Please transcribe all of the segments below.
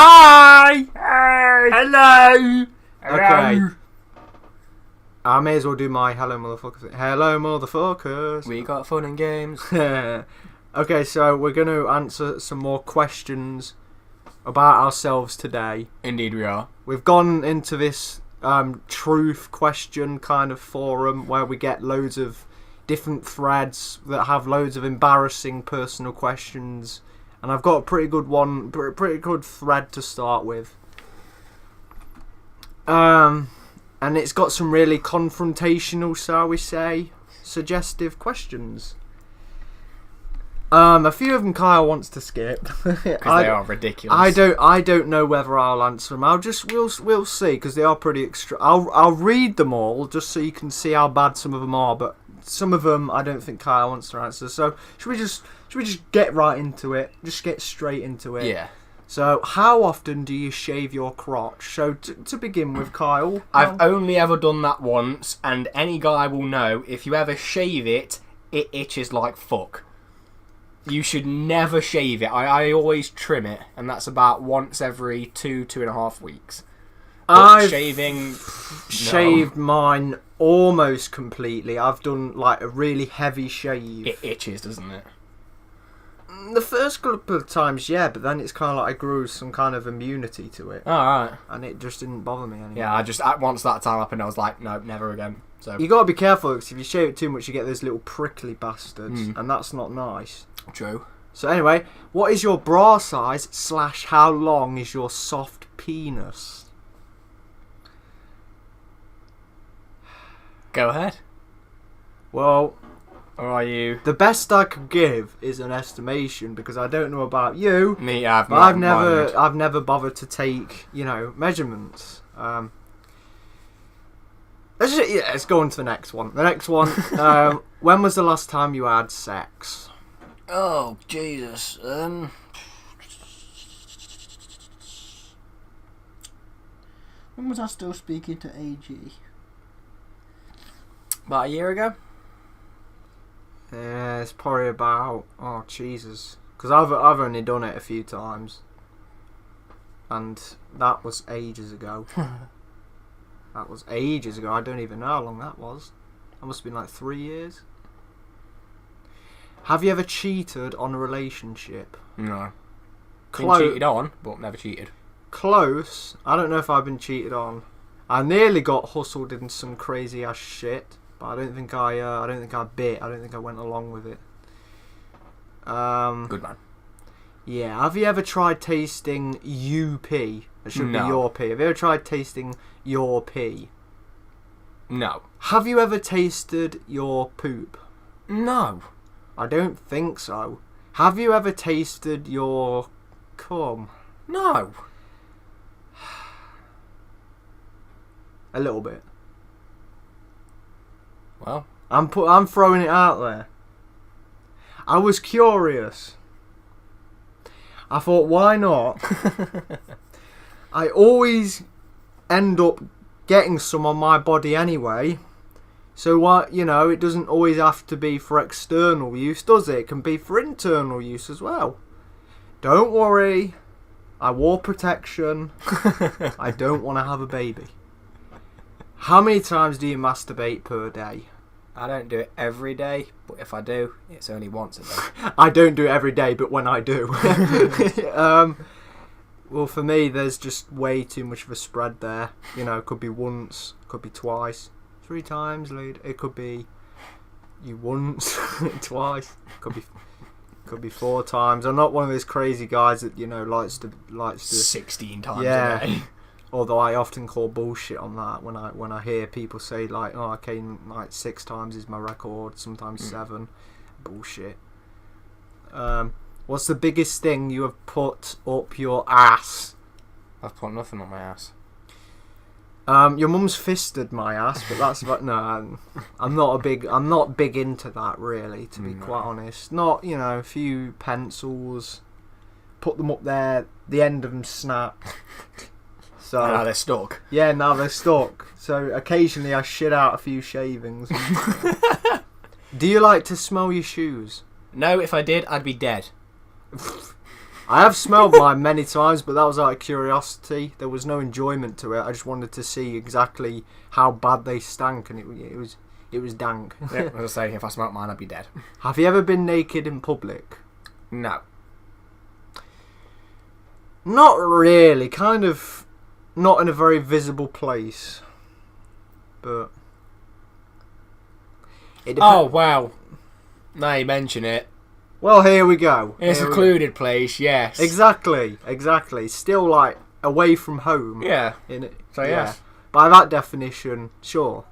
Hi! Hey! Hello! Hello! Okay. I may as well do my hello motherfuckers. Hello motherfuckers. We got fun and games. Okay, so we're going to answer some more questions about ourselves today. Indeed we are. We've gone into this truth question kind of forum where we get loads of different threads that have loads of embarrassing personal questions. And I've got a pretty good thread to start with. And it's got some really confrontational, shall we say, suggestive questions. A few of them Kyle wants to skip because they are ridiculous. I don't know whether I'll answer them. We'll see, because they are pretty extra. I'll read them all just so you can see how bad some of them are. But some of them I don't think Kyle wants to answer. So should we just get right into it? Just get straight into it. Yeah. So how often do you shave your crotch? So to begin with, Kyle, I've only ever done that once, and any guy will know if you ever shave it, it itches like fuck. You should never shave it. I always trim it, and that's about once every 2.5 weeks. I've shaved mine almost completely. I've done like a really heavy shave. It itches, doesn't it? The first couple of times, yeah, but then it's kind of like I grew some kind of immunity to it. Oh, right. And it just didn't bother me anymore. Yeah, once that time happened, I was like, no, never again. So you gotta be careful, because if you shave it too much, you get those little prickly bastards, and that's not nice. True. So anyway, what is your bra size / how long is your soft penis? Go ahead. Well, Or are you? the best I could give is an estimation, because I don't know about you. Me, I've never bothered to take, measurements. Let's go on to the next one. The next one. When was the last time you had sex? Oh, Jesus. When was I still speaking to AG? About a year ago? Yeah, it's probably about... Oh, Jesus. Because I've only done it a few times. And that was ages ago. That was ages ago. I don't even know how long that was. That must have been like 3 years. Have you ever cheated on a relationship? No. Been cheated on, but never cheated. Close. I don't know if I've been cheated on. I nearly got hustled in some crazy ass shit, but I don't think I bit. I don't think I went along with it. Good man. Yeah. Have you ever tried tasting UP? It should be your pee. Have you ever tried tasting your pee? No. Have you ever tasted your poop? No. I don't think so. Have you ever tasted your cum? No. A little bit. Well, I'm throwing it out there. I was curious. I thought, why not? I always end up getting some on my body anyway. So why, it doesn't always have to be for external use, does it? It can be for internal use as well. Don't worry. I wore protection. I don't want to have a baby. How many times do you masturbate per day? I don't do it every day, but if I do, it's only once a day. I don't do it every day, but when I do. Well, for me, there's just way too much of a spread there. It could be once, could be twice, 3 times later. It could be you once, twice. Could be 4 times. I'm not one of those crazy guys that likes to 16 times a day. Although I often call bullshit on that when I hear people say like, oh, I came like 6 times is my record, sometimes 7. Bullshit. What's the biggest thing you have put up your ass? I've put nothing on my ass. Your mum's fisted my ass, but that's about no. I'm not big into that really, to be quite honest. Not a few pencils, put them up there, the end of them snap. So now they're stuck. Yeah, now they're stuck. So occasionally I shit out a few shavings. Do you like to smell your shoes? No, if I did, I'd be dead. I have smelled mine many times, but that was out of curiosity. There was no enjoyment to it. I just wanted to see exactly how bad they stank, and it was dank. Yeah, as I say, if I smelt mine, I'd be dead. Have you ever been naked in public? No. Not really. Kind of not in a very visible place. But it Oh, wow. Now you mention it. Well, here we go. In a secluded place, yes. Exactly. Still, like, away from home. Yeah. So, yeah. yes. By that definition, sure.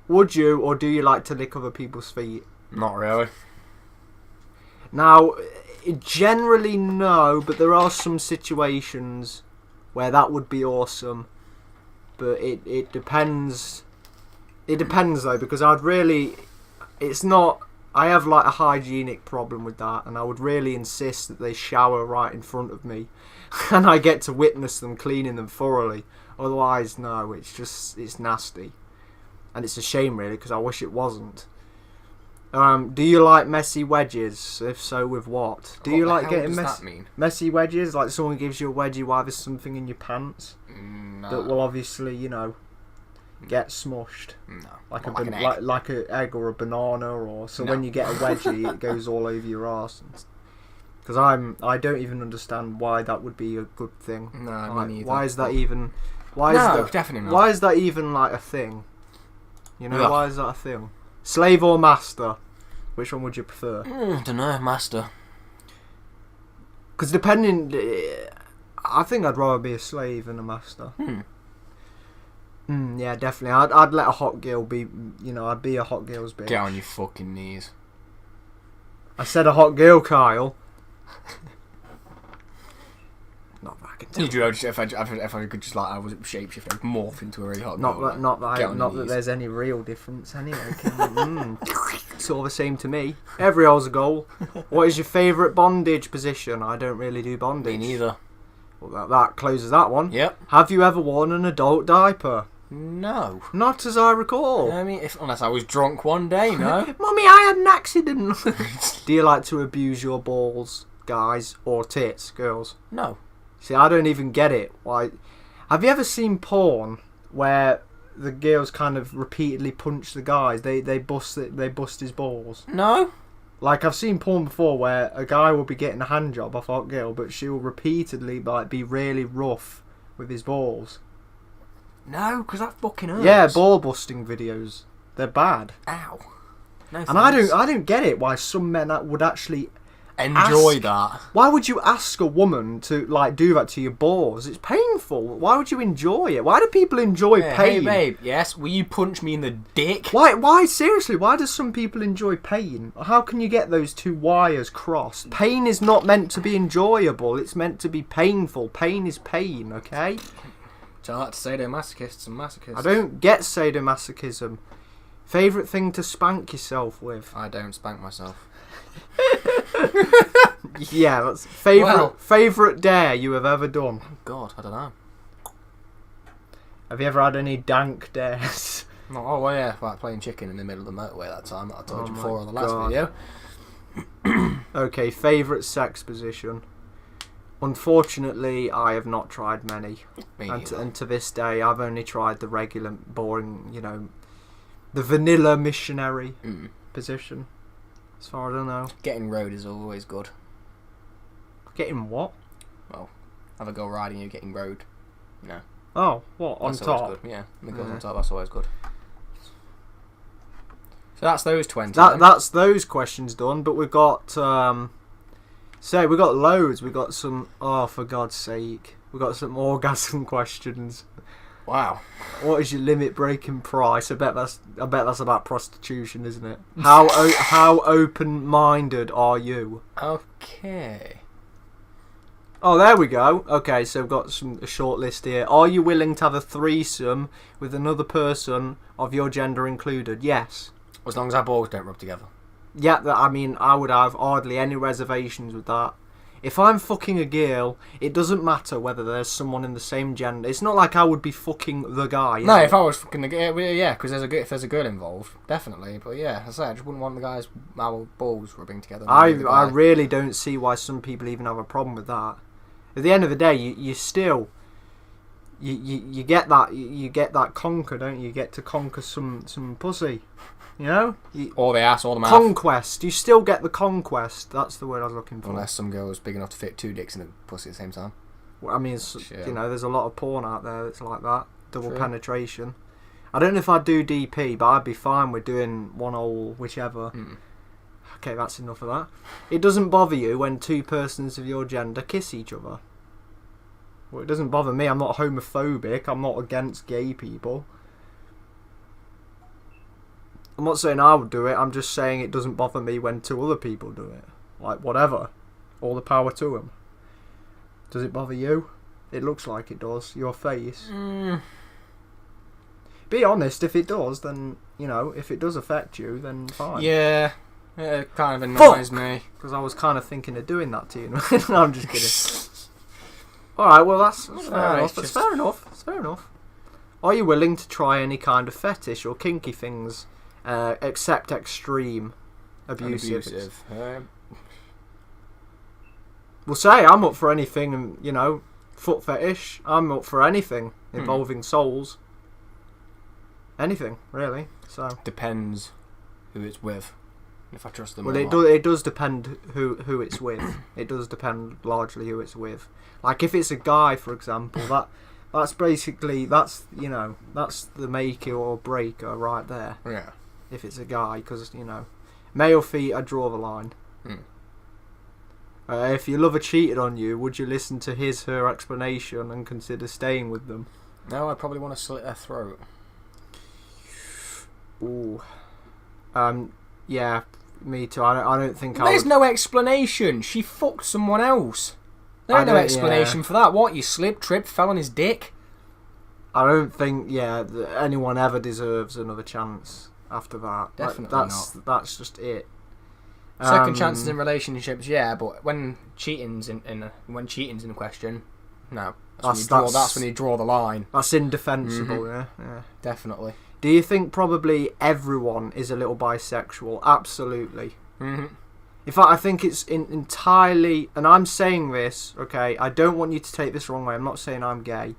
Would you, or do you like to lick other people's feet? Not really. Now, generally no, but there are some situations where that would be awesome. But it depends. It depends though, because it's not. I have like a hygienic problem with that, and I would really insist that they shower right in front of me, and I get to witness them cleaning them thoroughly. Otherwise, no, it's nasty, and it's a shame really, because I wish it wasn't. Do you like messy wedges? If so, with what? Do you like getting messy wedges? Like someone gives you a wedgie while there's something in your pants that will obviously, get smushed. No. Like an egg or a banana, or so when you get a wedgie, it goes all over your arse. Because I don't even understand why that would be a good thing. No, like, me neither. Why is that even? Definitely not. Why is that even like a thing? Why is that a thing? Slave or master? Which one would you prefer? I don't know, master. Because I think I'd rather be a slave than a master. Yeah, definitely. I'd let a hot girl be. I'd be a hot girl's bitch. Get on your fucking knees. I said a hot girl, Kyle. Not that I can tell. If I could just I was shapeshift, I'd morph into a really hot girl. Not that there's any real difference anyway. Sort of the same to me. Every hole's a goal. What is your favourite bondage position? I don't really do bondage. Me neither. Well, that closes that one. Yep. Have you ever worn an adult diaper? No. Not as I recall. I mean, unless I was drunk one day, no. Mummy, I had an accident. Do you like to abuse your balls, guys, or tits, girls? No. See, I don't even get it. Why? Have you ever seen porn where the girls kind of repeatedly punch the guys? They bust his balls. No. Like, I've seen porn before where a guy will be getting a hand job off a hot girl, but she will repeatedly be really rough with his balls. No, because that fucking hurts. Yeah, ball busting videos. They're bad. Ow. No, and I don't get it why some men would actually enjoy that. Why would you ask a woman to do that to your balls? It's painful. Why would you enjoy it? Why do people enjoy pain? Hey babe, yes, will you punch me in the dick? Why seriously, why do some people enjoy pain? How can you get those two wires crossed? Pain is not meant to be enjoyable, it's meant to be painful. Pain is pain, okay? So I like to sadomasochists and masochists. I don't get sadomasochism. Favourite thing to spank yourself with? I don't spank myself. Yeah, that's favourite dare you have ever done. Oh God, I don't know. Have you ever had any dank dares? Oh well, yeah, like playing chicken in the middle of the motorway that time that I told you before on the last video. Okay, favourite sex position. Unfortunately, I have not tried many. And to this day, I've only tried the regular, boring, the vanilla missionary position. As far as I know. Getting rode is always good. Getting what? Well, have a go riding you getting rode. No. Oh, what? On that's top? Always good. Yeah, the girls on top, that's always good. So that's those 20. That's those questions done, but we've got... we've got loads. We've got some... Oh, for God's sake. We've got some orgasm questions. Wow. What is your limit breaking price? I bet that's about prostitution, isn't it? How open minded are you? Okay. Oh, there we go. Okay, so we've got a short list here. Are you willing to have a threesome with another person of your gender included? Yes. As long as our balls don't rub together. Yeah, I would have hardly any reservations with that. If I'm fucking a girl, it doesn't matter whether there's someone in the same gender. It's not like I would be fucking the guy. No, is if it? I was fucking the girl, yeah, because if there's a girl involved, definitely. But yeah, as I say, I just wouldn't want the guys' our balls rubbing together. I really don't see why some people even have a problem with that. At the end of the day, you still you get that conquer, don't you? You get to conquer some pussy. You know? Or the ass, or the mouth. Conquest. You still get the conquest. That's the word I was looking for. Unless some girl is big enough to fit 2 dicks in a pussy at the same time. Well, I mean, you know, there's a lot of porn out there that's like that. Double True. penetration. I don't know if I'd do DP, but I'd be fine with doing one hole, whichever. Okay, that's enough of that. It doesn't bother you when 2 persons of your gender kiss each other. Well, it doesn't bother me. I'm not homophobic. I'm not against gay people. I'm not saying I would do it. I'm just saying it doesn't bother me when 2 other people do it. Like, whatever. All the power to them. Does it bother you? It looks like it does. Your face. Be honest. If it does, then, you know, if it does affect you, then fine. Yeah. It kind of annoys me. Because I was kind of thinking of doing that to you. No, I'm just kidding. Alright, well, that's fair enough. That's fair enough. That's fair enough. Are you willing to try any kind of fetish or kinky things? Except extreme abusive. Well, say I'm up for anything, and you know, foot fetish. I'm up for anything involving souls. Anything really. So depends who it's with. If I trust them. Well, it does depend who it's with. It does depend largely who it's with. Like if it's a guy, for example, that's basically you know that's the maker or breaker right there. Yeah. If it's a guy, because, you know, male feet, I draw the line. If your lover cheated on you, would you listen to her explanation and consider staying with them? No, I'd probably want to slit their throat. Ooh. Yeah, me too. I don't think There's no explanation. She fucked someone else. There's no explanation for that. What, you slipped, tripped, fell on his dick? I don't think, anyone ever deserves another chance. After that, definitely not. That's just it. Second chances in relationships, yeah, but when cheating's in question, no. That's when you draw the line. That's indefensible. Yeah, definitely. Do you think probably everyone is a little bisexual? Absolutely. In fact, I think it's entirely, and I'm saying this, okay. I don't want you to take this the wrong way. I'm not saying I'm gay,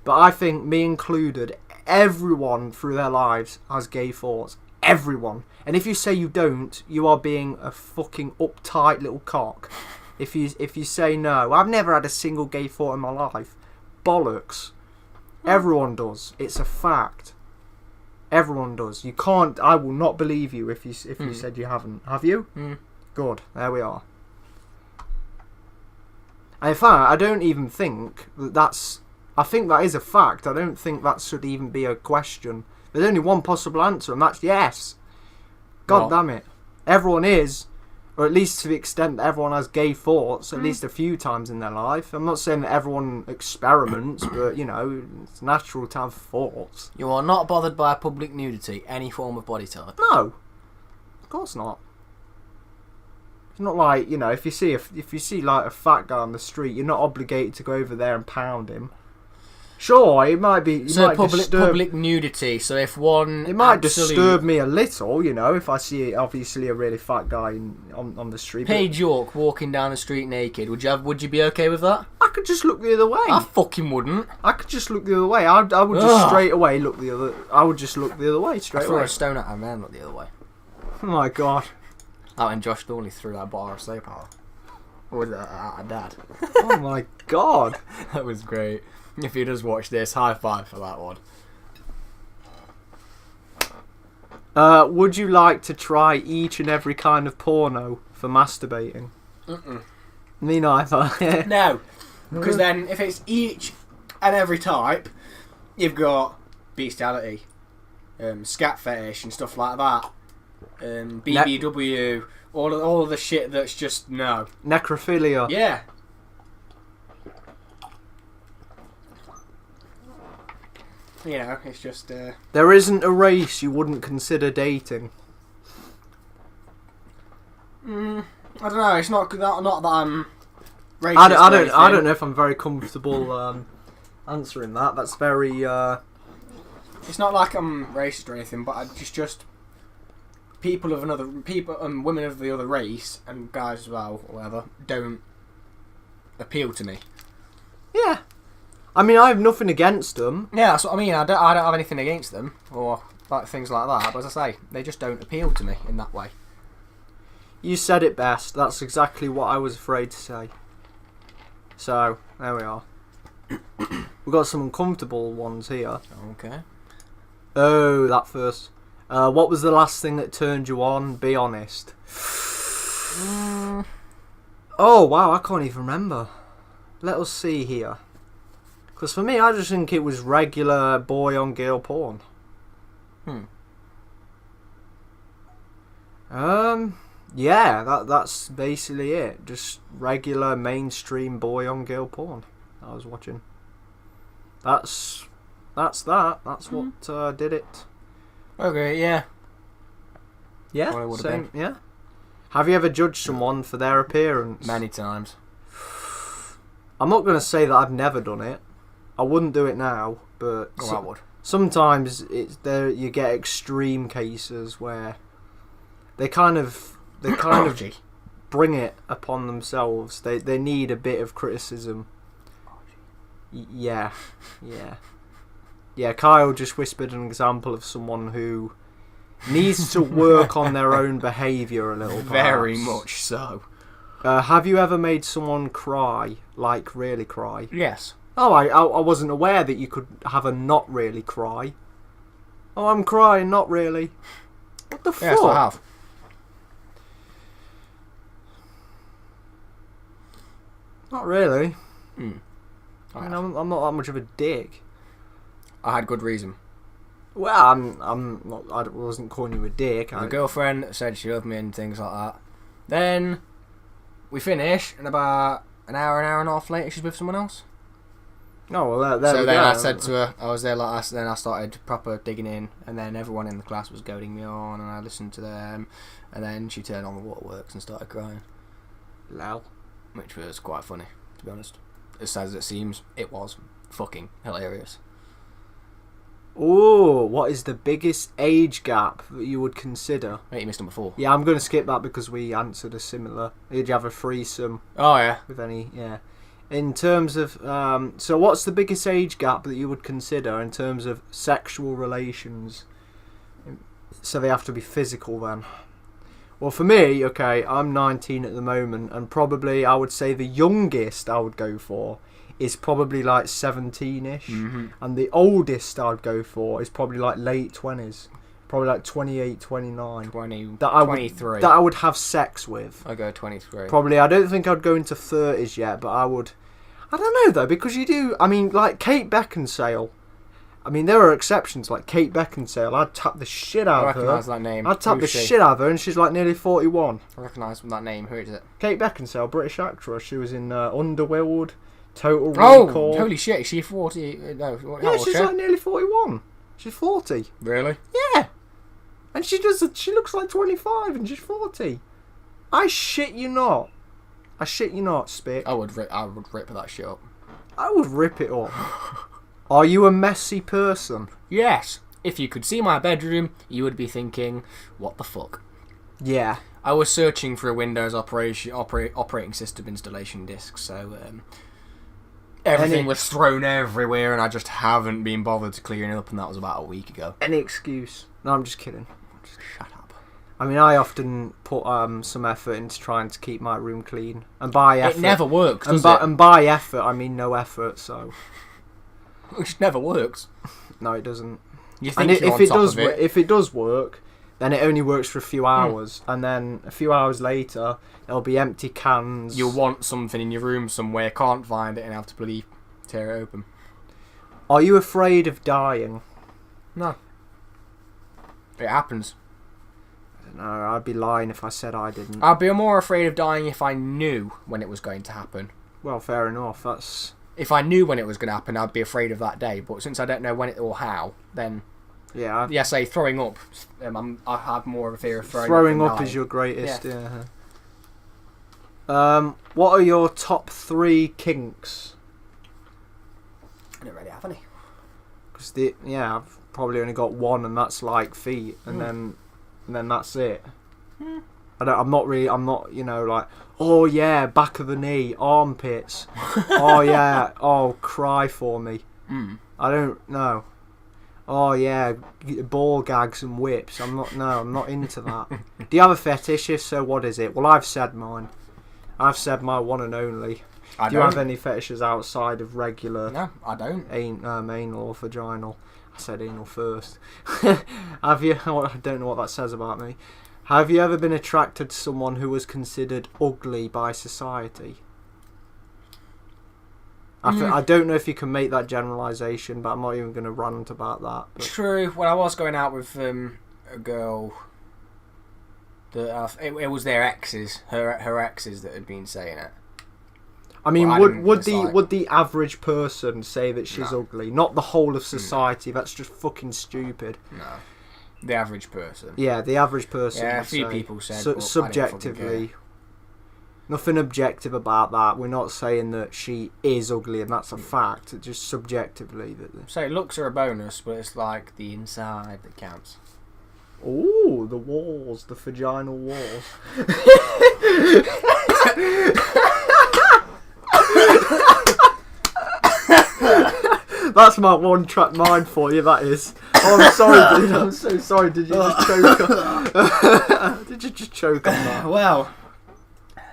but I think, me included, everyone through their lives has gay thoughts. Everyone. And if you say you don't, you are being a fucking uptight little cock. If you say no, I've never had a single gay thought in my life. Bollocks. Everyone does. It's a fact. Everyone does. You can't. I will not believe you if you said you haven't. Have you? Good. There we are. And in fact, I don't even think that's. I think that is a fact. I don't think that should even be a question. There's only one possible answer, and that's yes. God damn it. Everyone is, or at least to the extent that everyone has gay thoughts, at least a few times in their life. I'm not saying that everyone experiments, but, you know, it's natural to have thoughts. You are not bothered by public nudity, any form of body type? No. Of course not. It's not like, you know, if you see like a fat guy on the street, you're not obligated to go over there and pound him. Sure, it might be. Public nudity. So if one, it might disturb me a little, you know, if I see obviously a really fat guy on the street. Paige York walking down the street naked. Would you be okay with that? I could just look the other way. I fucking wouldn't. I could just look the other way. I would just straight away look the other. I would just look the other way straight away. Throw a stone at him and look the other way. Oh my god. That when Josh Thornley threw that bar of soap out. Or was that at Dad? Oh my god. That was great. If he does watch this, high five for that one. Would you like to try each and every kind of porno for masturbating? Me neither. No. Because then, if it's each and every type, you've got bestiality, scat fetish and stuff like that, BBW, all of the shit that's just no. Necrophilia. Yeah. You know, it's just... There isn't a race you wouldn't consider dating. I don't know, it's not that I'm racist. I don't know if I'm very comfortable answering that. That's very. It's not like I'm racist or anything, but just people of another women of the other race and guys as well, or whatever, don't appeal to me. Yeah. I mean, I have nothing against them. Yeah, that's what I mean. I don't have anything against them or like things like that. But as I say, they just don't appeal to me in that way. You said it best. That's exactly what I was afraid to say. So there we are. We've got some uncomfortable ones here. Okay. Oh, that first. What was the last thing that turned you on? Be honest. Oh wow, I can't even remember. Let us see here. Because for me, I just think it was regular boy on girl porn. Yeah, that's basically it. Just regular mainstream boy on girl porn I was watching. That's that. That's what did it. Okay, yeah. Yeah, Well, it would have same. been. Yeah. Have you ever judged someone for their appearance? Many times. I'm not going to say that I've never done it. I wouldn't do it now, but I would. sometimes it's there. You get extreme cases where they kind of bring it upon themselves. They need a bit of criticism. Yeah. Kyle just whispered an example of someone who needs to work on their own behaviour a little. Very perhaps. much so. Have you ever made someone cry, like really cry? Yes. Oh, I wasn't aware that you could have a not really cry. Oh, I'm crying, not really. What the fuck? Yes, I have. Not really. I I mean, have. I'm not that much of a dick. I had good reason. Well, I'm not. I wasn't calling you a dick. My girlfriend said she loved me and things like that. Then we finish, and about an hour and a half later, she's with someone else. Oh well, there So we then go. I said to her, I was there like that. Then I started proper digging in, and then everyone in the class was goading me on, and I listened to them. And then she turned on the waterworks and started crying, Lol. which was quite funny, to be honest. As sad as it seems, it was fucking hilarious. Oh, what is the biggest age gap that you would consider? Wait, you missed number 4. Yeah, I'm going to skip that because we answered a similar. Did you have a threesome Oh yeah. with any? Yeah. In terms of, so what's the biggest age gap that you would consider in terms of sexual relations? So they have to be physical then. Well, for me, okay, I'm 19 at the moment, and probably I would say the youngest I would go for is probably like 17-ish, and the oldest I'd go for is probably like late 20s, probably like 28, 29. 20, That I 23. that I would have sex with. I go 23. Probably, I don't think I'd go into 30s yet, but I would. I don't know though, because you do. I mean, like Kate Beckinsale. I mean, there are exceptions, like Kate Beckinsale. I'd tap the shit out I of her. recognise that name. I'd tap the Who's she? shit out of her, and she's like nearly 41. I recognise that name. Who is it? Kate Beckinsale, British actress. She was in Underworld, Total Oh, Recall. holy shit! Is she 40? No, how Yeah, old she's is she? like nearly 41. She's 40. Really? Yeah. And she looks like 25 and she's 40. I shit you not. I shit you not, Spick. I would rip that shit up. I would rip it up. Are you a messy person? Yes. If you could see my bedroom, you would be thinking, "What the fuck?" Yeah. I was searching for a Windows operating system installation disk, so everything was thrown everywhere, and I just haven't been bothered to clean it up, and that was about a week ago. Any excuse. No, I'm just kidding. Shut up. I mean, I often put some effort into trying to keep my room clean. And by effort... It never works, does and it? And by effort, I mean no effort, so... It just never works. No, it doesn't. You think And you're if on it top does, of it. if it does work, then it only works for a few hours, and then a few hours later, there'll be empty cans. You'll want something in your room somewhere, can't find it, and have to bloody tear it open. Are you afraid of dying? No. It happens. I don't know, I'd be lying if I said I didn't. I'd be more afraid of dying if I knew when it was going to happen. Well, fair enough. That's... If I knew when it was going to happen, I'd be afraid of that day. But since I don't know when it or how, then Yeah. say throwing up. I have more of a fear of throwing up. Throwing than up dying. is your greatest. Yeah. What are your top 3 kinks? I don't really have any. Because I've probably only got one, and that's like feet, and then that's it. I'm not, like, oh yeah, back of the knee, armpits. Oh yeah, oh, cry for me. I don't know. Oh yeah, ball gags and whips. I'm not into that. Do you have a fetish? If so, what is it? Well, I've said mine. I've said my one and only. Do you have any fetishes outside of regular? No, I don't. Anal or vaginal? I said anal first. Have you? I don't know what that says about me. Have you ever been attracted to someone who was considered ugly by society? I don't know if you can make that generalisation, but I'm not even going to rant about that. But. True. When I was going out with a girl, it was their exes, her exes that had been saying it. I mean, would the average person say that she's ugly? Not the whole of society. That's just fucking stupid. No. The average person. Yeah, the average person. Yeah, a few people said. Subjectively. Nothing objective about that. We're not saying that she is ugly and that's a fact. It's just subjectively. So looks are a bonus, but it's like the inside that counts. Ooh, the walls. The vaginal walls. That's my one-track mind for you, that is. Oh, I'm sorry, dude. I'm so sorry. Did you just choke on... Did you just choke on that? Well...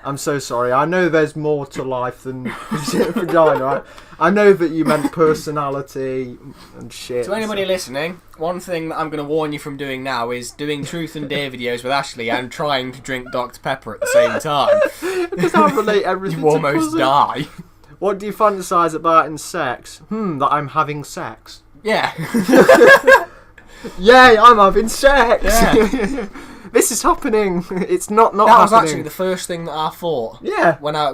I'm so sorry. I know there's more to life than vagina. I know that you meant personality and shit. To anybody listening, one thing that I'm going to warn you from doing now is doing Truth and Dare videos with Ashley and trying to drink Dr. Pepper at the same time. Because I relate everything you almost die. What do you fantasize about in sex? That I'm having sex. Yeah. Yay, I'm having sex. Yeah. This is happening. It's not that happening. Was actually the first thing that I thought. Yeah. When I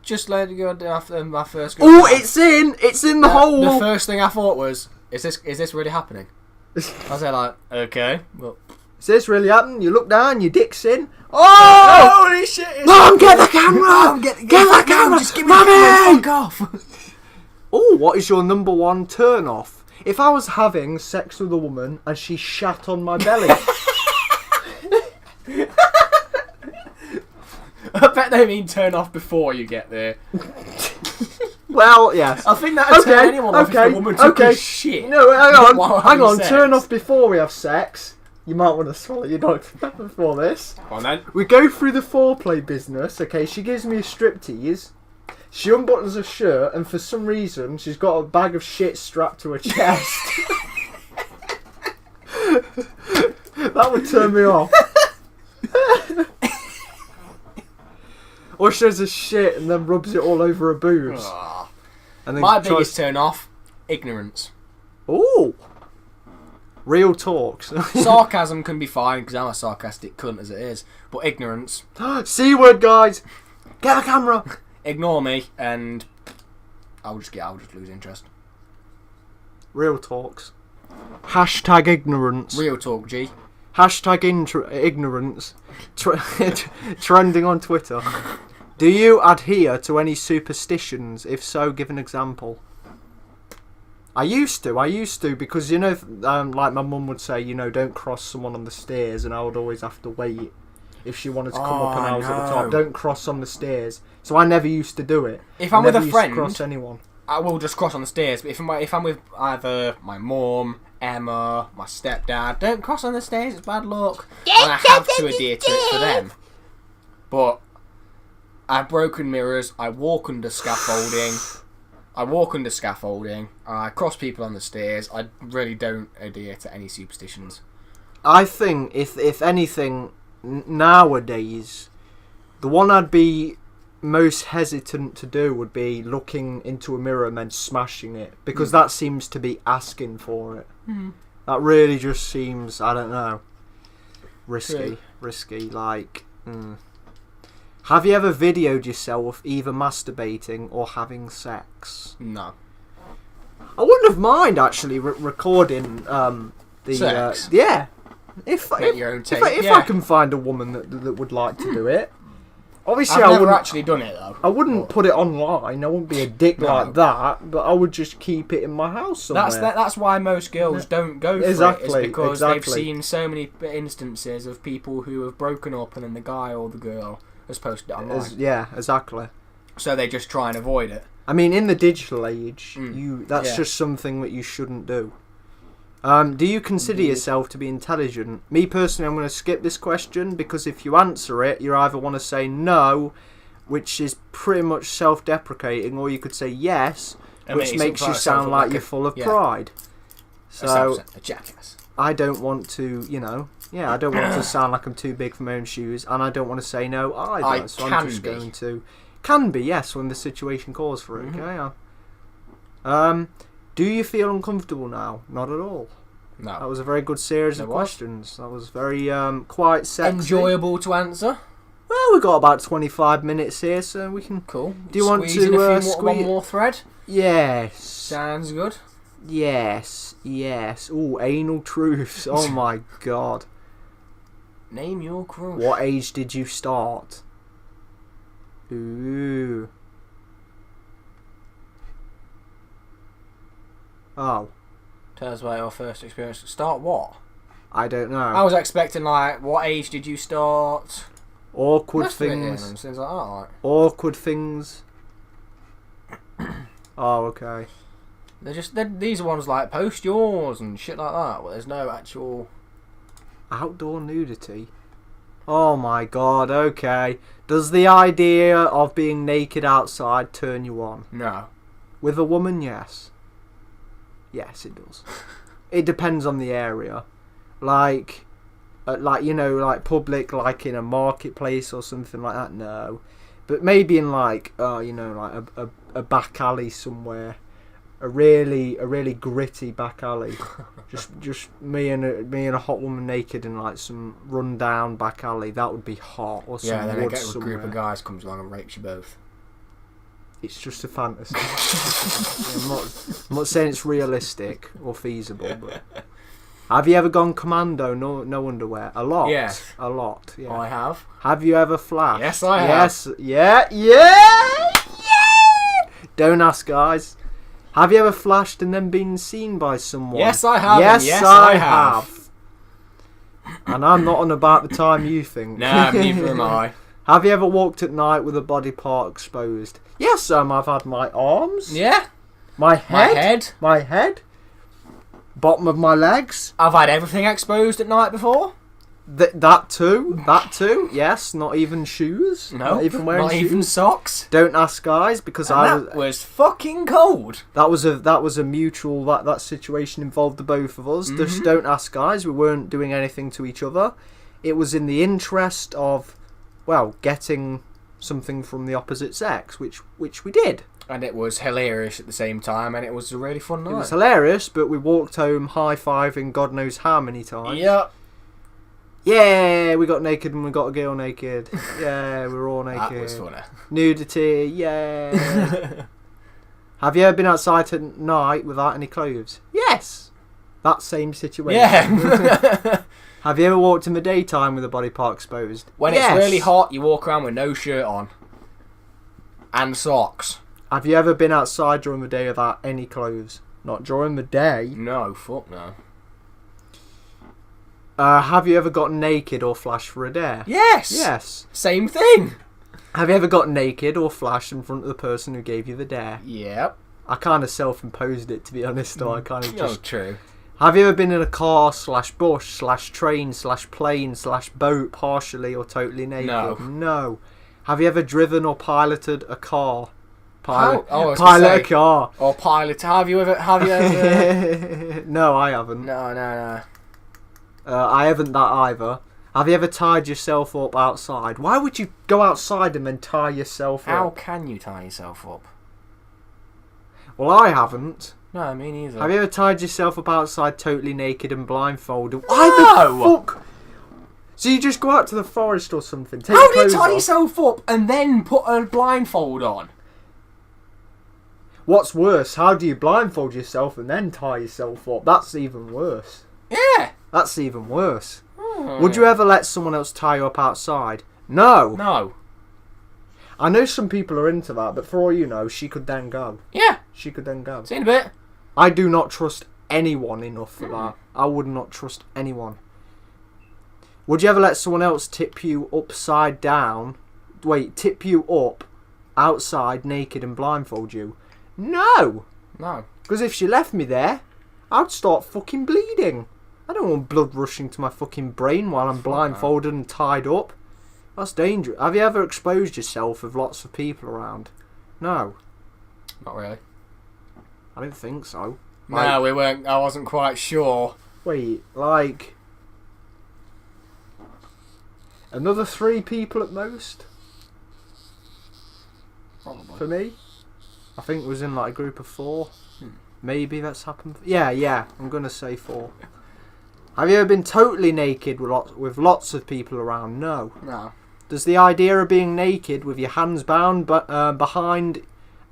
just let it go after my first. Oh, it's in the hole. The first thing I thought was, is this really happening? I was there like, okay, well. Is this really happening? You look down, your dick's in. Oh! Holy shit! Mom, get the camera! Mom, get the camera! Just give me the camera. Fuck off. Oh, what is your number one turn off? If I was having sex with a woman and she shat on my belly. I bet they mean turn off before you get there. Well, yes. I think that would turn anyone off if the woman took a shit. No, hang on. Turn off before we have sex. You might want to swallow your Dr. Pepper before this. Come on then. We go through the foreplay business. Okay, she gives me a striptease. She unbuttons her shirt, and for some reason, she's got a bag of shit strapped to her chest. That would turn me off. Or she does a shit and then rubs it all over her boobs. And then my biggest turn off, ignorance. Ooh. Real talks. Sarcasm can be fine because I'm a sarcastic cunt as it is, but ignorance. C word, guys. Get the camera. Ignore me, and I'll just lose interest. Real talks. Hashtag ignorance. Real talk, G. Hashtag ignorance. Trending on Twitter. Do you adhere to any superstitions? If so, give an example. I used to, because, like my mum would say, don't cross someone on the stairs, and I would always have to wait if she wanted to come up and I was at the top. Don't cross on the stairs. So I never used to do it. If I'm with a friend, cross anyone. I will just cross on the stairs. But if I'm with either my mum, Emma, my stepdad, don't cross on the stairs. It's bad luck. And I have to adhere to it for them. But I've broken mirrors. I walk under scaffolding. I cross people on the stairs. I really don't adhere to any superstitions. I think if anything, nowadays, the one I'd be most hesitant to do would be looking into a mirror and then smashing it, because that seems to be asking for it. That really just seems, I don't know, risky. Like, have you ever videoed yourself either masturbating or having sex? No. I wouldn't have mind actually recording the sex. Yeah. Make your own tape. If I can find a woman that would like to do it. Obviously, I've I never wouldn't actually done it though. I wouldn't put it online. I wouldn't be a dick like that. But I would just keep it in my house somewhere. That's why most girls don't go for it. Is because they've seen so many instances of people who have broken up and then the guy or the girl has posted it online. Yeah, exactly. So they just try and avoid it. I mean, in the digital age, that's just something that you shouldn't do. Do you consider yourself to be intelligent? Me personally, I'm going to skip this question because if you answer it, you either want to say no, which is pretty much self-deprecating, or you could say yes, which makes you sound like you're full of pride. So a jackass. I don't want to, I don't want to sound like I'm too big for my own shoes, and I don't want to say no either. I'm just going to. Can be, yes, when the situation calls for it. Okay. Do you feel uncomfortable now? Not at all. No. That was a very good series of questions. That was very quite sexy. Enjoyable to answer. Well, we've got about 25 minutes here, so we can. Cool. Do you want to squeeze one more thread? Yes. Sounds good. Yes. Ooh, anal truths. Oh my god. Name your crush. What age did you start? Ooh. Oh. Tell us about your first experience. Start what? I don't know. I was expecting, what age did you start? Awkward things. Things like that, like. Awkward things. Oh, okay. These are ones like post yours and shit like that, where there's no actual... Outdoor nudity? Oh my god, okay. Does the idea of being naked outside turn you on? No. With a woman, yes. Yes, it does. It depends on the area. Like public, like in a marketplace or something like that, no. But maybe in a back alley somewhere. A really gritty back alley. just me and a hot woman naked in like some run down back alley. That would be hot. Or some then wood a group of guys comes along and rapes you both. It's just a fantasy. I'm not saying it's realistic or feasible, but have you ever gone commando? No underwear. A lot. Yes. A lot. Yeah. I have. Have you ever flashed? Yes, I have. Yes. Yeah. Don't ask, guys. Have you ever flashed and then been seen by someone? Yes, I have. Yes, I have. And I'm not on about the time you think. No, neither am I. Have you ever walked at night with a body part exposed? Yes, I've had my arms. Yeah. My head. Bottom of my legs. I've had everything exposed at night before. That too. Yes, not even shoes. No, not even wearing shoes. Not even socks. Don't ask, guys, because that was fucking cold. That was a mutual. That situation involved the both of us. Just don't ask, guys. We weren't doing anything to each other. It was in the interest of, getting something from the opposite sex, which we did. And it was hilarious at the same time, and it was a really fun night. It was hilarious, but we walked home high-fiving God knows how many times. Yep. Yeah, we got naked and we got a girl naked. Yeah, we were all naked. That was funny. Nudity, yeah. Have you ever been outside at night without any clothes? Yes. That same situation. Yeah. Have you ever walked in the daytime with a body part exposed? When it's really hot, you walk around with no shirt on. And socks. Have you ever been outside during the day without any clothes? Not during the day. No, fuck no. Have you ever gotten naked or flashed for a dare? Yes. Yes. Same thing. Have you ever got naked or flashed in front of the person who gave you the dare? Yep. I kind of self-imposed it, to be honest, though. I kind of just... Oh, true. Have you ever been in a car /bush /train /plane /boat partially or totally naked? No. Have you ever driven or piloted a car? Pilot a car. Or pilot. Have you ever? No, I haven't. No. I haven't that either. Have you ever tied yourself up outside? Why would you go outside and then tie yourself up? How can you tie yourself up? Well, I haven't. No, me neither. Have you ever tied yourself up outside totally naked and blindfolded? No! Why the fuck? So you just go out to the forest or something? How do you tie yourself up and then put a blindfold on? What's worse? How do you blindfold yourself and then tie yourself up? That's even worse. Yeah. That's even worse. Would you ever let someone else tie you up outside? No. No. I know some people are into that, but for all you know, she could then go. Yeah. She could then go. See you in a bit. I do not trust anyone enough for that. I would not trust anyone. Would you ever let someone else tip you upside down? Wait, tip you up outside naked and blindfold you? No. No. Because if she left me there, I'd start fucking bleeding. I don't want blood rushing to my fucking brain while I'm blindfolded and tied up. That's dangerous. Have you ever exposed yourself with lots of people around? No. Not really. I don't think so. No, we weren't. I wasn't quite sure. Wait, like... another 3 people at most? Probably. For me? I think it was in like a group of 4. Maybe that's happened. Yeah, I'm going to say 4. Have you ever been totally naked with lots of people around? No. No. Does the idea of being naked with your hands bound behind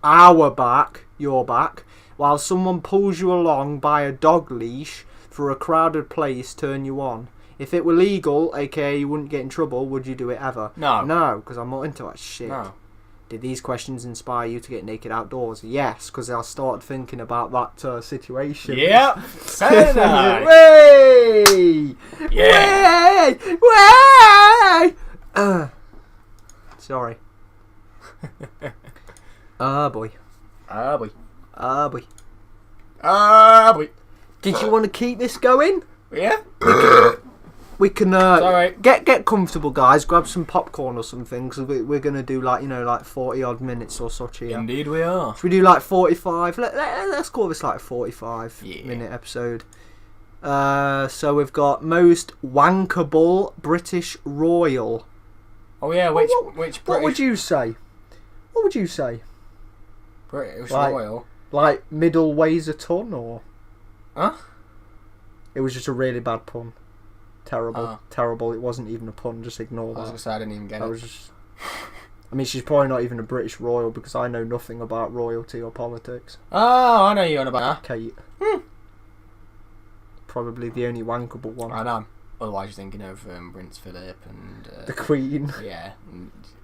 your back, while someone pulls you along by a dog leash through a crowded place turn you on? If it were legal, aka you wouldn't get in trouble, would you do it ever? No. No, because I'm not into that shit. No. Did these questions inspire you to get naked outdoors? Yes, because I started thinking about that situation. Yep. Say that. Way! Yeah. Way! Sorry. Boy. Boy. Did you want to keep this going? Yeah. We can Sorry. get comfortable, guys. Grab some popcorn or something, because we're gonna do like 40 odd minutes or such here. Indeed, we are. Should we do like 45? Let's call this like a 45 minute episode. So we've got most wankable British royal. Oh yeah, which What British would you say? What would you say? British Like- royal? Like middle weighs a ton, or? Huh? It was just a really bad pun. Terrible, Oh. terrible. It wasn't even a pun. Just ignore I was that. gonna say I didn't even get That it. was just. I mean, she's probably not even a British royal because I know nothing about royalty or politics. Oh, I know you're on about. Kate. Probably the only wankable one. I know. Otherwise, you're thinking of Prince Philip and The Queen. yeah.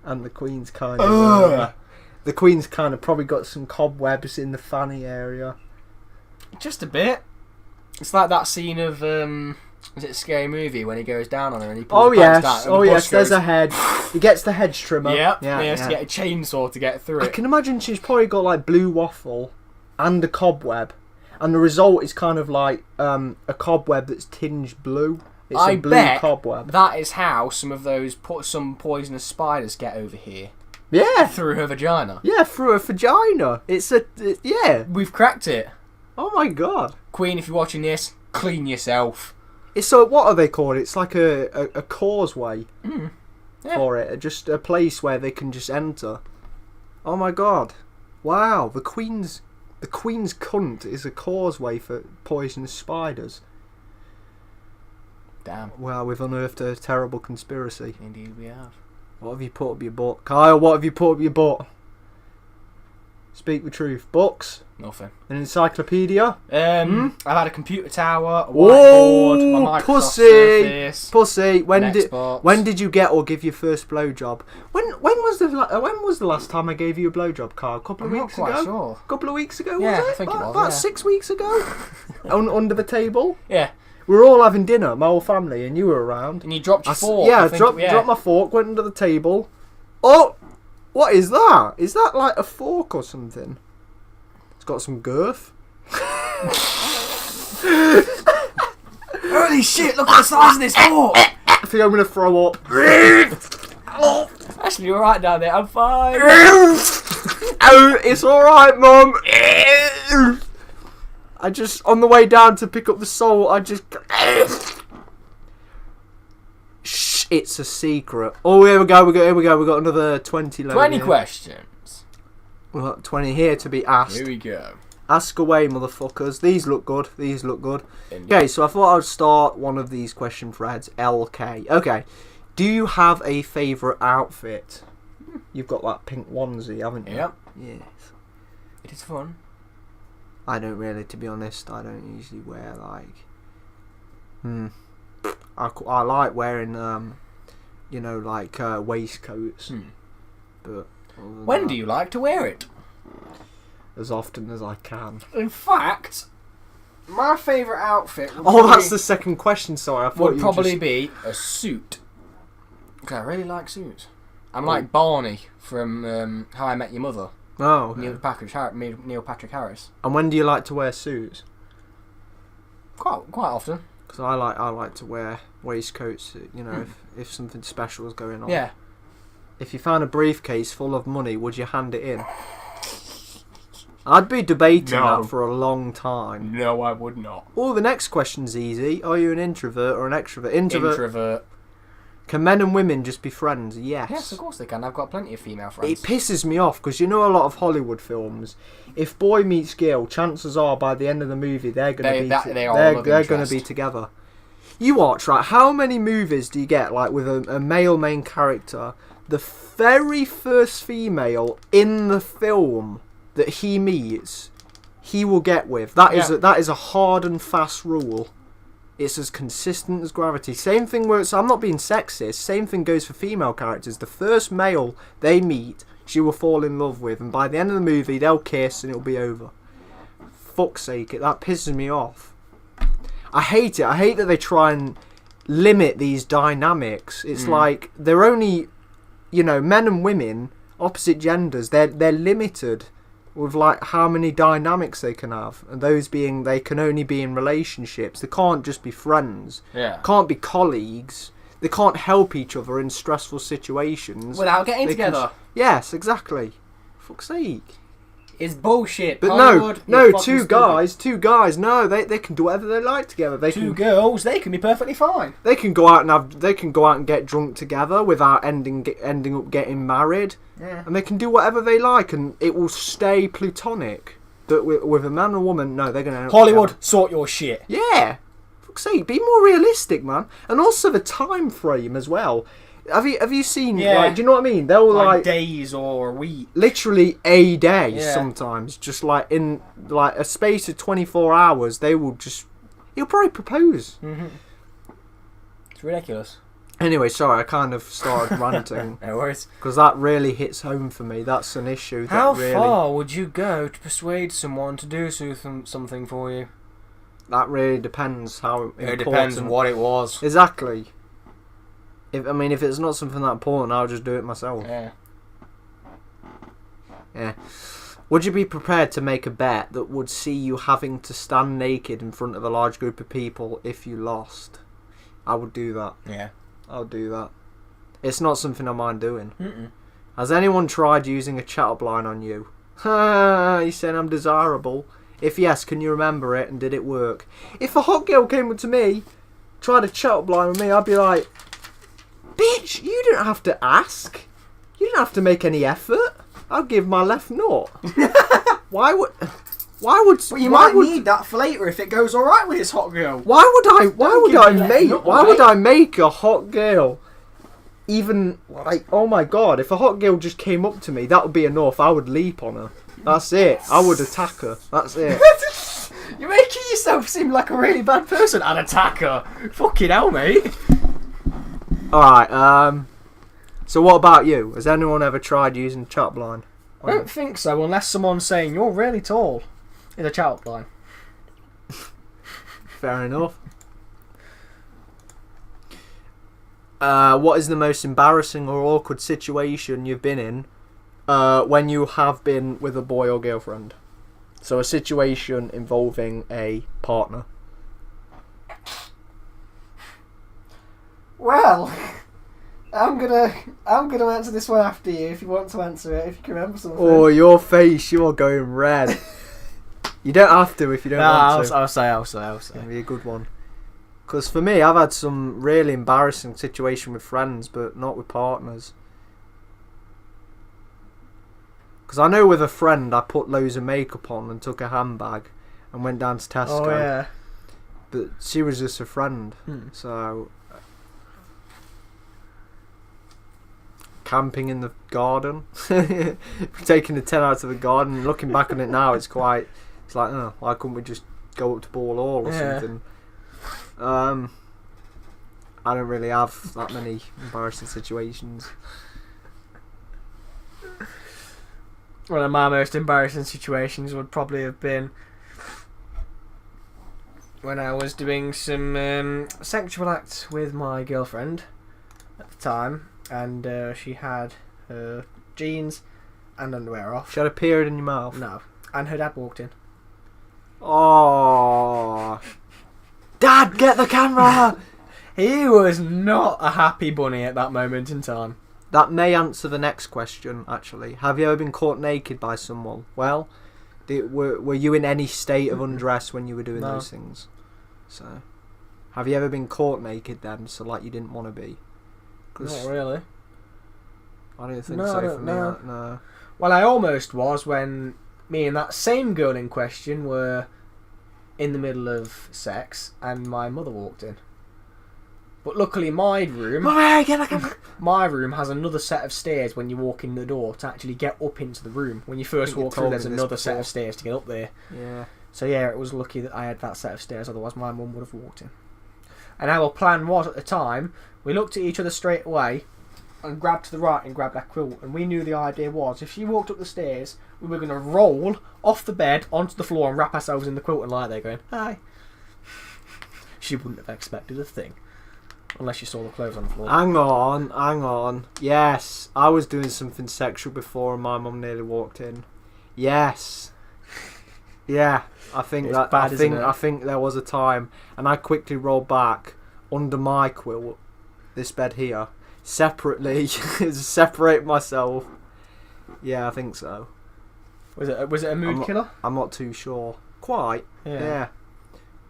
And the Queen's kind of. The Queen's kind of probably got some cobwebs in the fanny area. Just a bit. It's like that scene of is it a Scary Movie when he goes down on her and he pulls Oh the pants yes, down and the bus there's goes- a hedge. He gets the hedge trimmer. Yep. Yeah, He has to yeah. get a chainsaw to get through I it. can imagine she's probably got like blue waffle and a cobweb, and the result is kind of like a cobweb that's tinged blue. It's I a blue bet cobweb. that is how some of those some poisonous spiders get over here Yeah, through her vagina. yeah, through a vagina. Yeah. We've cracked it. Oh my god. Queen, if you're watching this, clean yourself. It's so what are they called? It's like a causeway Yeah. for it, just a place where they can just enter. Oh my god! Wow, the Queen's cunt is a causeway for poisonous spiders. Damn. Wow, we've unearthed a terrible conspiracy. Indeed, we have. What have you put up your butt, Kyle? What have you put up your butt? Speak the truth. Books, Nothing. an encyclopedia. I've had a computer tower, a Whoa, whiteboard, my Microsoft pussy. Surface. Pussy. an Xbox. When did you get or give your first blowjob? When was the last time I gave you a blowjob, Carl? A couple of I'm not weeks quite ago. sure. Couple of weeks ago, Yeah, was it? I think it was, About yeah. 6 weeks ago. Under the table. Yeah, We were all having dinner, my whole family, and you were around. and you dropped your fork. Yeah, I think, dropped my fork, went under the table. Oh, what is that? Is that like a fork or something? It's got some girth. Holy shit! Look at the size of this fork. I think I'm gonna throw up. Actually, you're right down there. I'm fine. Oh, it's alright, Mum. I just, on the way down to pick up the salt, I just... Shh, it's a secret. Oh, here we go, we got another 20 loaded 20 here. questions. We've got 20 here to be asked. Here we go. Ask away, motherfuckers. These look good, Indeed. Okay, so I thought I'd start one of these question threads. LK. Okay, do you have a favourite outfit? You've got that pink onesie, haven't you? Yep. Yes. It is fun. I don't really, to be honest. I don't usually wear like. I like wearing like waistcoats. But When do you like to wear it? As often as I can. In fact, my favourite outfit That's the second question, sorry. I thought would you probably just... be a suit. Because I really like suits. I'm like Barney from How I Met Your Mother. Oh, okay. Neil Patrick Harris. And when do you like to wear suits? Quite often. Because I like to wear waistcoats, if something special is going on. Yeah. If you found a briefcase full of money, would you hand it in? I'd be debating No. that for a long time. No, I would not. Oh, the next question's easy. Are you an introvert or an extrovert? Introvert. Can men and women just be friends? Yes. Yes, of course they can. I've got plenty of female It friends. pisses me off because a lot of Hollywood films, if boy meets girl, chances are by the end of the movie they're going to be they're going to be together. You watch, right? How many movies do you get like with a male main character? The very first female in the film that he meets, he will get with. That is a hard and fast rule. It's as consistent as gravity. Same thing works. I'm not being sexist. Same thing goes for female characters. The first male they meet, she will fall in love with, and by the end of the movie, they'll kiss and it'll be over. Fuck's sake, that pisses me off. I hate it. I hate that they try and limit these dynamics. It's like they're only, men and women, opposite genders. They're limited with like how many dynamics they can have, and those being they can only be in relationships. They can't just be friends. Yeah. Can't be colleagues. They can't help each other in stressful situations without getting together. Yes, exactly. Fuck's sake. It's bullshit. But Hollywood, no, two guys. No, they can do whatever they like together. Two girls, they can be perfectly fine. They can go out and get drunk together without ending up getting married. Yeah. And they can do whatever they like, and it will stay platonic. But with a man and a woman, no, they're gonna Hollywood, sort your shit. Yeah, fuck's sake, be more realistic, man. And also the time frame as well. Have you seen? Yeah. Like, do you know what I mean? They'll like days or a week. Literally a day. Yeah. Sometimes, just like in like a space of 24 hours, he'll probably propose. Mm-hmm. It's ridiculous. Anyway, sorry, I kind of started ranting. No worries. Because that really hits home for me. That's an issue. How far would you go to persuade someone to do something for you? That really depends how important. It depends on what it was. Exactly. If it's not something that important, I'll just do it myself. Yeah. Yeah. Would you be prepared to make a bet that would see you having to stand naked in front of a large group of people if you lost? I would do that. Yeah. I'll do that. It's not something I mind doing. Mm-mm. Has anyone tried using a chat-up line on you? You said I'm desirable. If yes, can you remember it and did it work? If a hot girl came up to me, tried a chat-up line with me, I'd be like, bitch, you don't have to ask. You don't have to make any effort. I'll give my left nut. Why would Well, you might need that for later if it goes all right with this hot girl. Why would I make a hot girl even like, oh my god, if a hot girl just came up to me, that would be enough. I would leap on her. That's it. I would attack her. That's it. You're making yourself seem like a really bad person. An attacker. Fucking hell, mate. Alright, so what about you? Has anyone ever tried using chat line? I don't think so, unless someone's saying you're really tall in a chat line. Fair enough. What is the most embarrassing or awkward situation you've been in when you have been with a boy or girlfriend? So a situation involving a partner. Well, I'm gonna answer this one after you if you want to answer it, if you can remember something. Oh, your face, you are going red. You don't have to if you don't want to. I'll say. It'll be a good one. Because for me, I've had some really embarrassing situation with friends, but not with partners. Because I know with a friend, I put loads of makeup on and took a handbag and went down to Tesco. Oh, yeah. But she was just a friend, so... Camping in the garden. Taking the 10 out of the garden. Looking back on it now, it's like, oh, why couldn't we just go up to Ball Hall or something? I don't really have that many embarrassing situations. One of my most embarrassing situations would probably have been when I was doing some sexual acts with my girlfriend at the time, and she had her jeans and underwear off. She had a period in your mouth? No. And her dad walked in. Oh, Dad, get the camera! He was not a happy bunny at that moment in time. That may answer the next question, actually. Have you ever been caught naked by someone? Well, were you in any state of undress when you were doing those things? So, have you ever been caught naked then, so like you didn't want to be? Not really. I don't think so for me. No. Well, I almost was when me and that same girl in question were in the middle of sex and my mother walked in. But luckily my room has another set of stairs when you walk in the door to actually get up into the room. When you first walk through, there's another set of stairs to get up there. Yeah. So yeah, it was lucky that I had that set of stairs, otherwise my mum would have walked in. And our plan was at the time, we looked at each other straight away and grabbed to the right and grabbed that quilt, and we knew the idea was if she walked up the stairs, we were going to roll off the bed onto the floor and wrap ourselves in the quilt and lie there going, hi. She wouldn't have expected a thing. Unless you saw the clothes on the floor. Hang on. Yes, I was doing something sexual before and my mum nearly walked in. Yes. Yeah, I think I think there was a time, and I quickly rolled back under my quilt, this bed here, separately, separate myself. Yeah, I think so. Was it a mood killer? I'm not too sure. Quite. Yeah.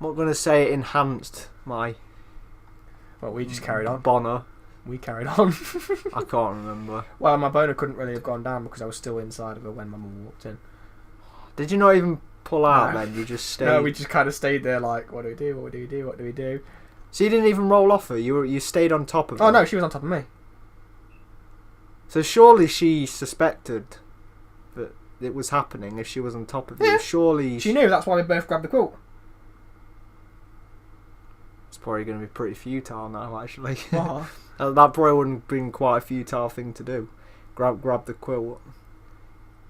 I'm not gonna say it enhanced my. Well, we just carried on. Boner. We carried on. I can't remember. Well, my boner couldn't really have gone down because I was still inside of her when my mum walked in. Did you not even pull out No. then? You just stayed. No, we just kind of stayed there like, what do we do? What do we do? What do we do? So you didn't even roll off her. You stayed on top of her. Oh no, she was on top of me. So surely she suspected that it was happening if she was on top of you. Yeah. Surely She knew. That's why we both grabbed the quilt. It's probably going to be pretty futile now, actually. Uh-huh. That probably wouldn't have been quite a futile thing to do. Grab the quilt.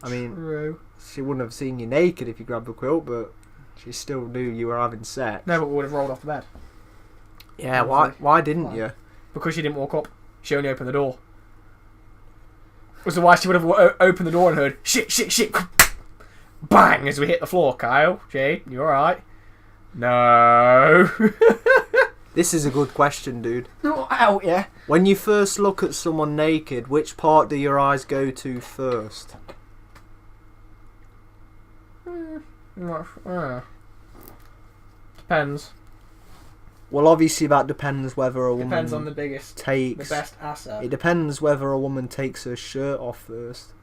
I mean, True. she wouldn't have seen you naked if you grabbed the quilt, but she still knew you were having sex. No, but we would have rolled off the bed. Yeah, why didn't you? Because she didn't walk up. She only opened the door. Was the why she would have opened the door and heard shit, bang as we hit the floor. Kyle, Jade, you alright? No. This is a good question, dude. Not out, yeah. When you first look at someone naked, which part do your eyes go to first? Depends. Well, obviously that depends whether a woman Depends on the biggest, takes. the best asset. It depends whether a woman takes her shirt off first,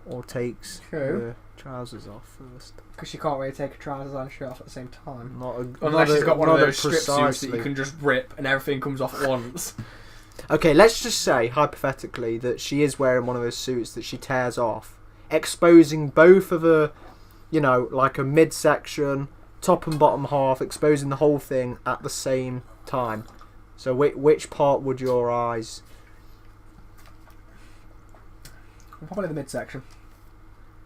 or takes her trousers off first. Because she can't really take her trousers and shirt off at the same time. Unless she's got one of those strip precisely. suits that you can just rip and everything comes off at once. Okay, let's just say, hypothetically, that she is wearing one of those suits that she tears off, exposing both of her, like a midsection, top and bottom half, exposing the whole thing at the same time. So which part would your eyes... Probably the midsection.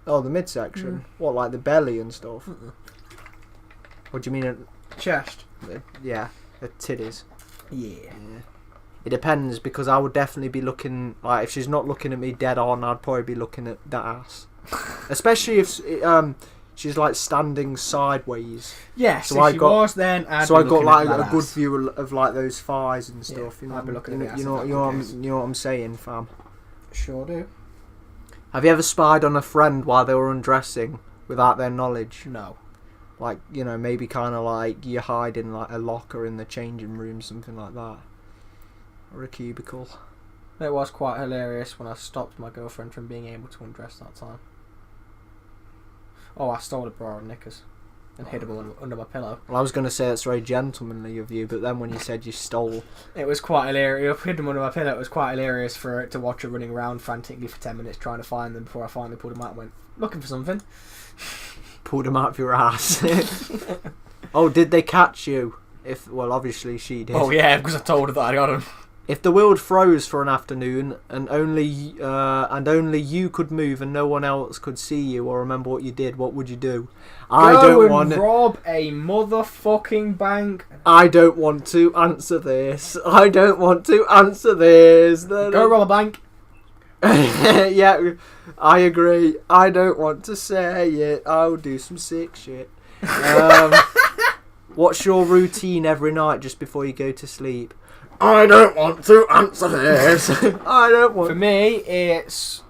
Oh, the midsection? What, like the belly and stuff? What do you mean? Chest. Yeah, the titties. Yeah. It depends, because I would definitely be looking, like, if she's not looking at me dead on, I'd probably be looking at that ass. Especially if she's like standing sideways. Yes, so if she was, then I'd so be I got looking like at a that good ass. view of like those thighs and stuff. Yeah, I'd be looking at the ass you know in that case. what I'm saying, fam. Sure do. Have you ever spied on a friend while they were undressing without their knowledge? No. Like, maybe kind of like you hide in like a locker in the changing room, something like that, or a cubicle. It was quite hilarious when I stopped my girlfriend from being able to undress that time. Oh, I stole a bra and knickers and hid them under my pillow. Well, I was going to say that's very gentlemanly of you, but then when you said you stole... It was quite hilarious. I hid them under my pillow. It was quite hilarious for it to watch her running around frantically for 10 minutes trying to find them before I finally pulled them out and went, looking for something. Pulled them out of your ass. Oh, did they catch you? Well, obviously she did. Oh yeah, because I told her that I got him. If the world froze for an afternoon and only you could move and no one else could see you or remember what you did, what would you do? Rob a motherfucking bank. I don't want to answer this. Go rob a bank. Yeah, I agree. I don't want to say it. I'll do some sick shit. What's your routine every night just before you go to sleep? I don't want to answer this. I don't want. For me, it's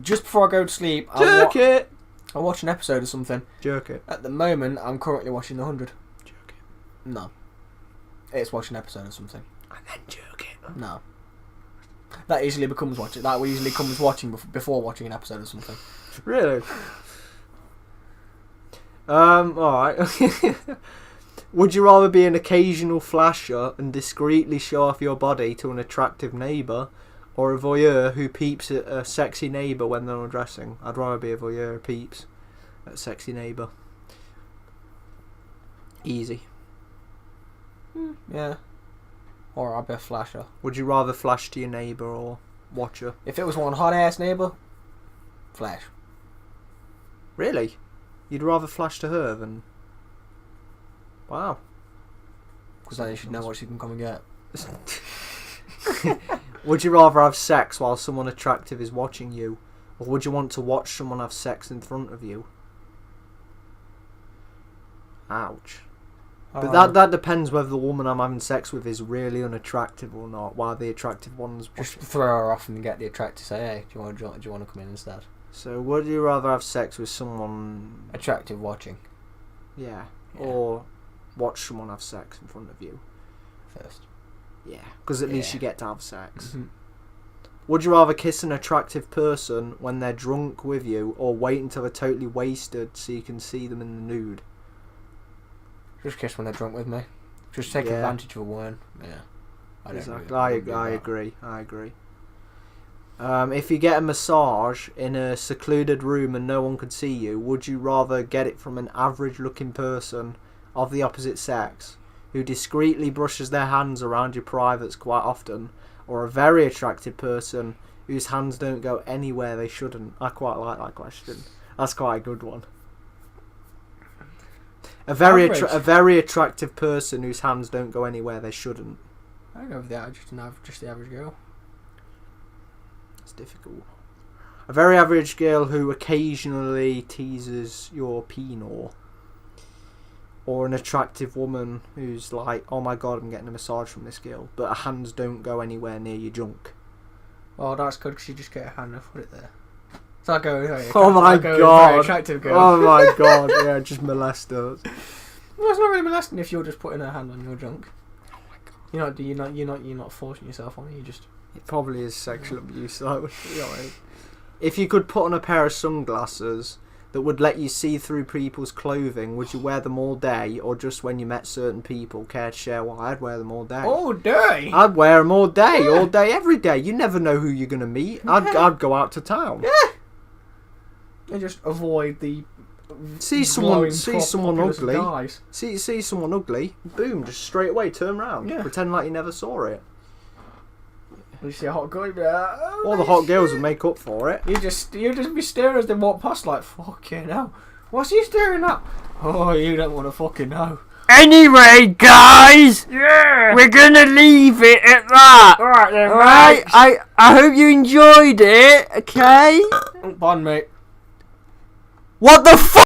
just before I go to sleep. Jerk it. I'll watch an episode of something. Jerk it. At the moment, I'm currently watching The 100. Jerk it. No. It's watching an episode of something. And then jerk it. No. That easily becomes watching. That easily comes watching before watching an episode of something. Really? Alright. Would you rather be an occasional flasher and discreetly show off your body to an attractive neighbour, or a voyeur who peeps at a sexy neighbour when they're undressing? I'd rather be a voyeur who peeps at a sexy neighbour. Easy. Yeah. Or I'll be a flasher. Would you rather flash to your neighbour or watch her? If it was one hot ass neighbour, flash. Really? You'd rather flash to her than... Wow. Because then you should know what she can come and get. Would you rather have sex while someone attractive is watching you, or would you want to watch someone have sex in front of you? Ouch. But that depends whether the woman I'm having sex with is really unattractive or not, while the attractive one's... Just throw her off and get the attractive to say, hey, do you want to come in instead? So would you rather have sex with someone... Attractive watching. Yeah. Or watch someone have sex in front of you? First. Yeah. Because at least you get to have sex. Mm-hmm. Would you rather kiss an attractive person when they're drunk with you, or wait until they're totally wasted so you can see them in the nude? Just kiss when they're drunk with me. Just take advantage of a wine. Yeah. I agree. If you get a massage in a secluded room and no one could see you, would you rather get it from an average looking person of the opposite sex who discreetly brushes their hands around your privates quite often, or a very attractive person whose hands don't go anywhere they shouldn't? I quite like that question. That's quite a good one. A very attractive person whose hands don't go anywhere they shouldn't. I don't know if they're just the average girl. It's difficult. A very average girl who occasionally teases your penile. Or an attractive woman who's like, oh my god, I'm getting a massage from this girl, but her hands don't go anywhere near your junk. Oh, that's good because you just get a hand and put it there. So I'll go with her. Oh my god. Very attractive girl. Oh my god, yeah, just molest us. Well, it's not really molesting if you're just putting a hand on your junk. Oh my god. You're not forcing yourself on it. You just. It probably is sexual abuse, though. If you could put on a pair of sunglasses that would let you see through people's clothing, would you wear them all day, or just when you met certain people? Care to share why? I'd wear them all day. All day? I'd wear them all day, every day. You never know who you're gonna meet. I'd go out to town. Yeah. And just avoid the. See someone ugly. See someone ugly. Boom! Just straight away turn around. Yeah. Pretend like you never saw it. You see a hot girl, you'd be like, oh, all the hot girls would make up for it. You just be staring as they walk past like, fucking hell. What's he staring at? Oh, you don't want to fucking know. Anyway, guys, we're gonna leave it at that. Alright then, Alright, I hope you enjoyed it. Okay. Bond, mate. What the fuck?